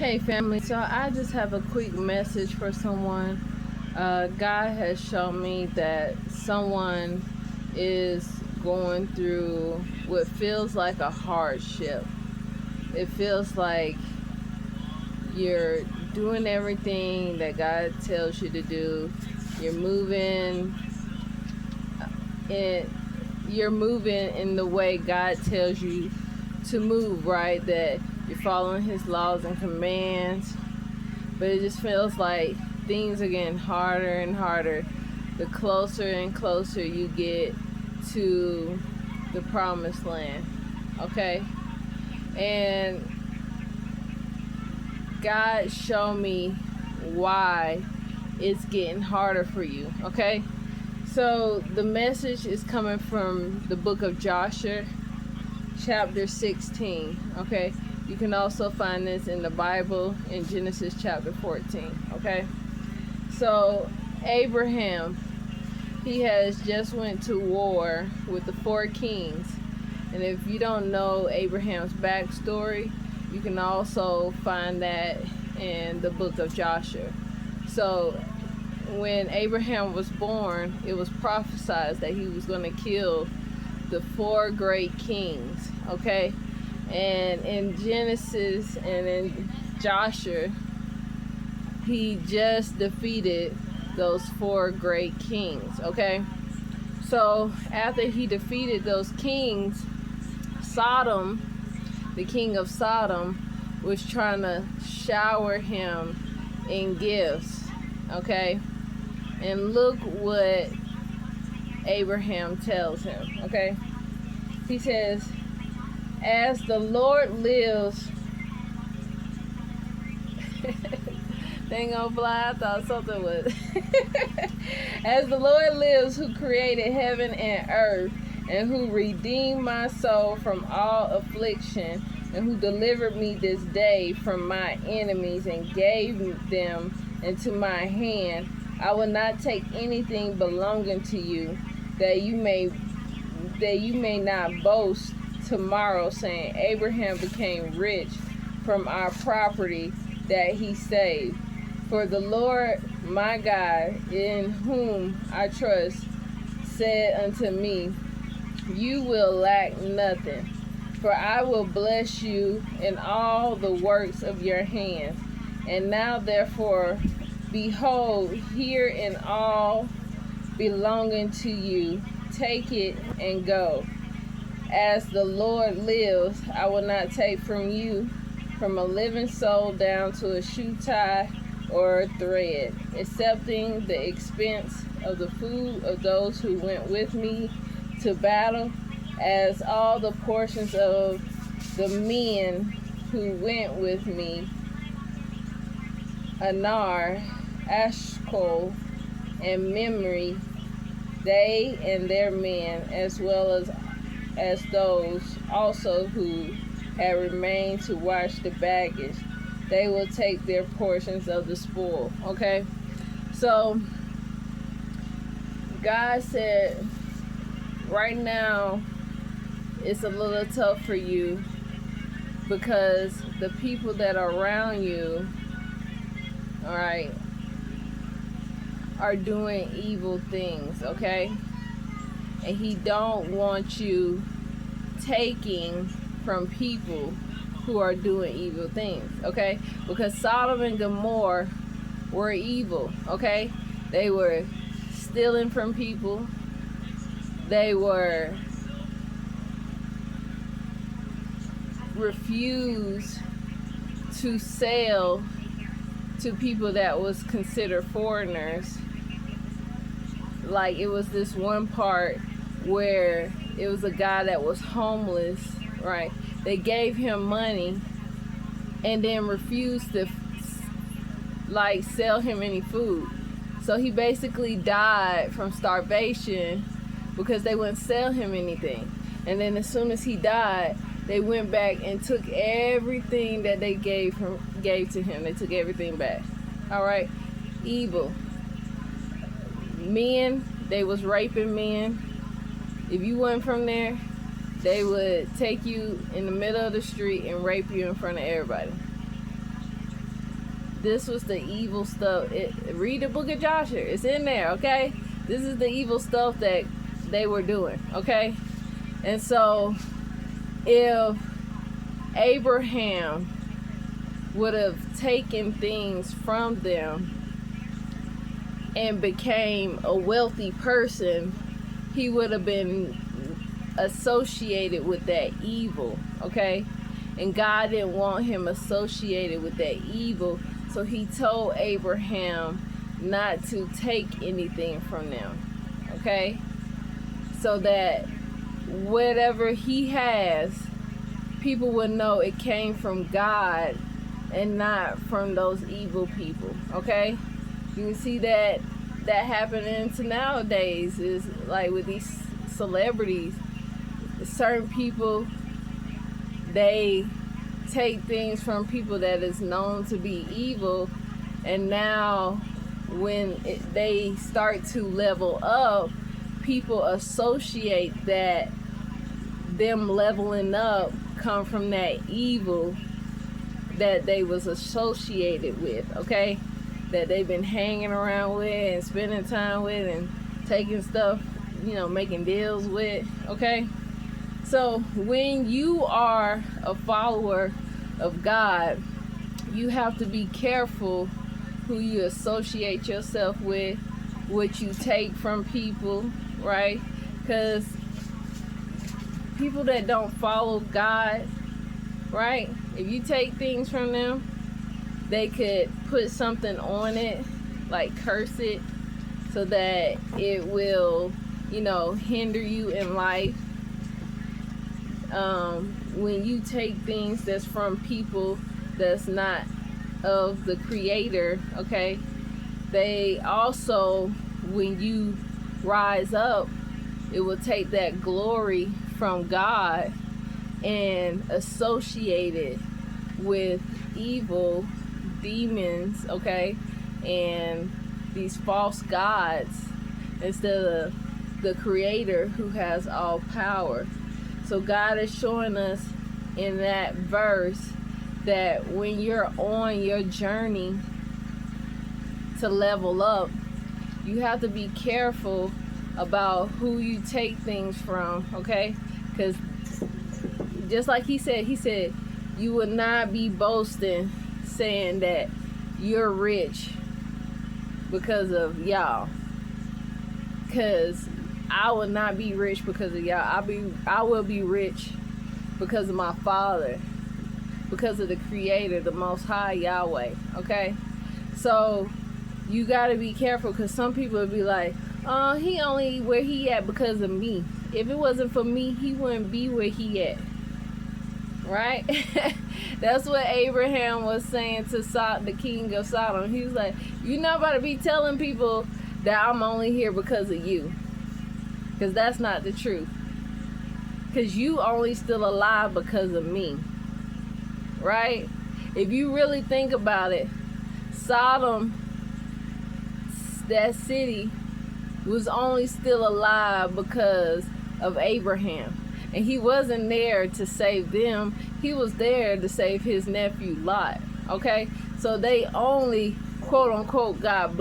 Hey family, so I just have a quick message for someone. God has shown me that someone is going through what feels like a hardship. It feels like you're doing everything that God tells you to do. You're moving in you're moving in the way God tells you to move, right? That you're following his laws and commands, but it just feels like things are getting harder and harder the closer and closer you get to the promised land. Okay? And God showed me why it's getting harder for you. Okay? So the message is coming from the book of Joshua, chapter 16. Okay? You can also find this in the Bible in Genesis chapter 14. Okay? So Abraham, he has just went to war with the four kings. And if you don't know Abraham's backstory, you can also find that in the book of Joshua. So when Abraham was born, it was prophesied that he was going to kill the four great kings. Okay? And in Genesis and in Joshua, he just defeated those four great kings. Okay? So after he defeated those kings, Sodom, the king of Sodom, was trying to shower him in gifts. Okay? And look what Abraham tells him. Okay? He says, as the Lord lives, they ain't gonna fly. I thought something was. As the Lord lives, who created heaven and earth, and who redeemed my soul from all affliction, and who delivered me this day from my enemies and gave them into my hand, I will not take anything belonging to you, that you may not boast tomorrow, saying, Abraham became rich from our property that he saved. For the Lord my God, in whom I trust, said unto me, you will lack nothing, for I will bless you in all the works of your hands. And now therefore, behold, here in all belonging to you, take it and go. As the Lord lives, I will not take from you, from a living soul down to a shoe tie or a thread, excepting the expense of the food of those who went with me to battle, as all the portions of the men who went with me, Anar, Ashkol, and Memory, they and their men, as well as those also who had remained to watch the baggage, they will take their portions of the spoil. Okay? So God said right now it's a little tough for you because the people that are around you, all right, are doing evil things. Okay? And he don't want you taking from people who are doing evil things. Okay? Because Sodom and Gomorrah were evil. Okay? They were stealing from people. They were refused to sell to people that was considered foreigners. Like, it was this one part where it was a guy that was homeless, right? They gave him money and then refused to like sell him any food. So he basically died from starvation because they wouldn't sell him anything. And then as soon as he died, they went back and took everything that they gave to him. They took everything back. All right? Evil. Men, they was raping men. If you wasn't from there, they would take you in the middle of the street and rape you in front of everybody. this was the evil stuff. Read the book of Joshua. It's in there, okay? This is the evil stuff that they were doing, okay? And so if Abraham would have taken things from them and became a wealthy person, he would have been associated with that evil, okay? And God didn't want him associated with that evil, so he told Abraham not to take anything from them, okay? So that whatever he has, people would know it came from God and not from those evil people, okay? You can see that happening to nowadays is like with these celebrities. Certain people, they take things from people that is known to be evil, and now when they start to level up, people associate that them leveling up come from that evil that they was associated with, okay? That they've been hanging around with and spending time with and taking stuff, making deals with, okay? So when you are a follower of God, you have to be careful who you associate yourself with, what you take from people, right? Because people that don't follow God, right? If you take things from them, they could put something on it, like curse it, so that it will, hinder you in life. When you take things that's from people that's not of the Creator, okay, they also, when you rise up, it will take that glory from God and associate it with evil demons, okay, and these false gods instead of the Creator who has all power. So God is showing us in that verse that when you're on your journey to level up, you have to be careful about who you take things from, okay? Because just like he said you would not be boasting saying that you're rich because of y'all. Because I will not be rich because of y'all. I will be rich because of my Father, because of the Creator, the Most High Yahweh, okay? So you got to be careful, because some people will be like, oh, he only where he at because of me. If it wasn't for me, he wouldn't be where he at, right? That's what Abraham was saying to the king of Sodom. He was like, you're not about to be telling people that I'm only here because of you, because that's not the truth. Because you only still alive because of me, right? If you really think about it, Sodom, that city, was only still alive because of Abraham. And he wasn't there to save them. He was there to save his nephew Lot, okay? So they only, quote unquote, got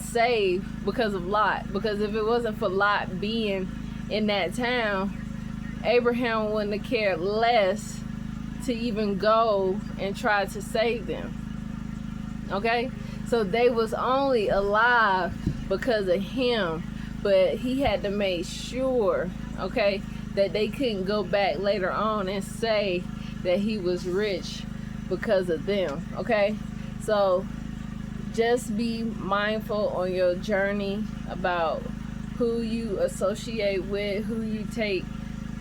saved because of Lot. Because if it wasn't for Lot being in that town, Abraham wouldn't have cared less to even go and try to save them, okay? So they was only alive because of him, but he had to make sure, okay, that they couldn't go back later on and say that he was rich because of them, okay? So just be mindful on your journey about who you associate with, who you take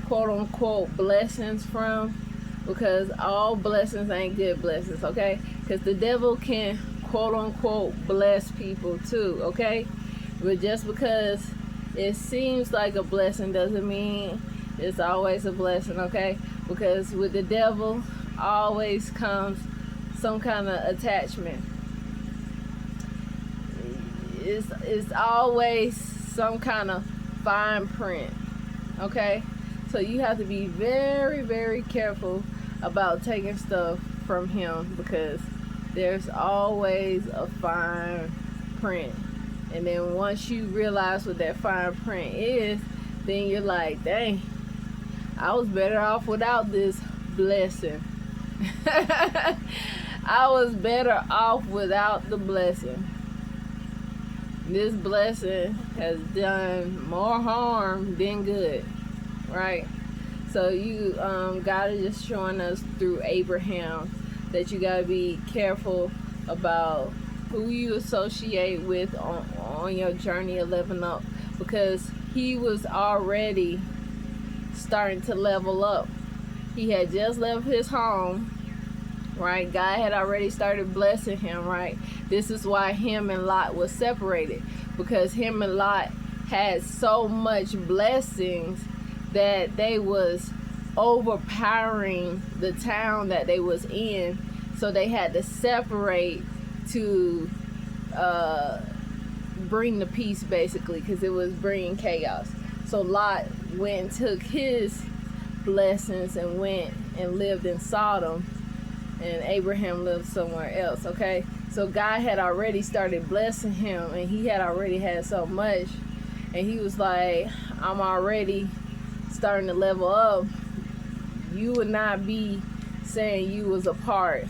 quote unquote blessings from, because all blessings ain't good blessings, okay? Because the devil can quote unquote bless people too, okay? But just because it seems like a blessing doesn't mean it's always a blessing, okay? Because with the devil always comes some kind of attachment. It's always some kind of fine print, okay? So you have to be very, very careful about taking stuff from him, because there's always a fine print. And then once you realize what that fine print is, then you're like, dang, I was better off without this blessing. I was better off without the blessing. This blessing has done more harm than good, right? So you God is just showing us through Abraham that you gotta be careful about who you associate with on your journey of leveling up, because he was already starting to level up. He had just left his home, right? God had already started blessing him, right? This is why him and Lot was separated, because him and Lot had so much blessings that they was overpowering the town that they was in, so they had to separate to bring the peace, basically, because it was bringing chaos. So Lot went and took his blessings and went and lived in Sodom, and Abraham lived somewhere else. Okay, so God had already started blessing him, and he had already had so much, and he was like, I'm already starting to level up. You would not be saying you was a part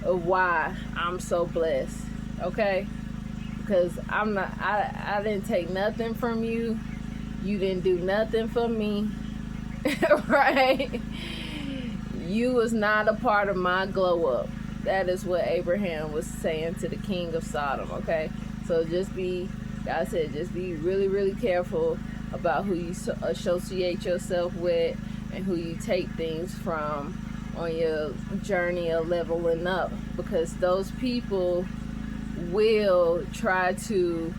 of why I'm so blessed, okay? Because I'm not, I didn't take nothing from you. You didn't do nothing for me, right? You was not a part of my glow up. That is what Abraham was saying to the king of Sodom, okay? So just be, God said, just be really, really careful about who you associate yourself with and who you take things from on your journey of leveling up, because those people will try to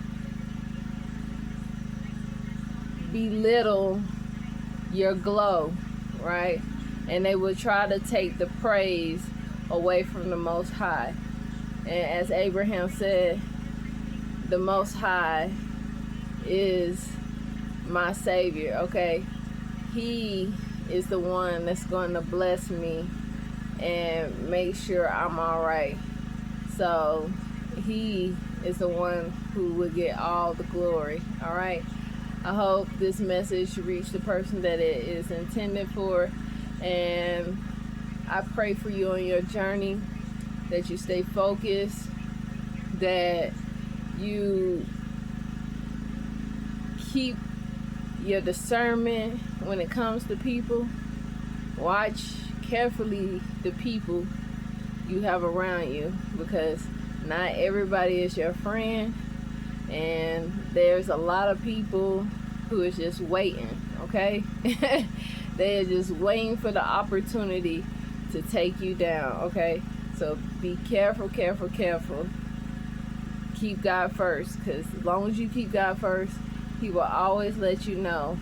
belittle your glow, right? And they will try to take the praise away from the Most High. And as Abraham said, the Most High is my Savior, okay? He is the one that's going to bless me and make sure I'm all right. So he is the one who will get all the glory, all right? I hope this message reached the person that it is intended for, and I pray for you on your journey, that you stay focused, that you keep your discernment when it comes to people. Watch carefully the people you have around you, because not everybody is your friend, and there's a lot of people who is just waiting, okay? They are just waiting for the opportunity to take you down, okay? So be careful, careful, careful. Keep God first, because as long as you keep God first, he will always let you know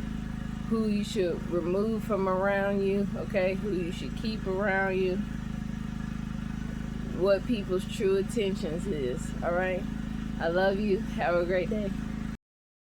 who you should remove from around you, okay? Who you should keep around you, what people's true intentions is, all right? I love you. Have a great day.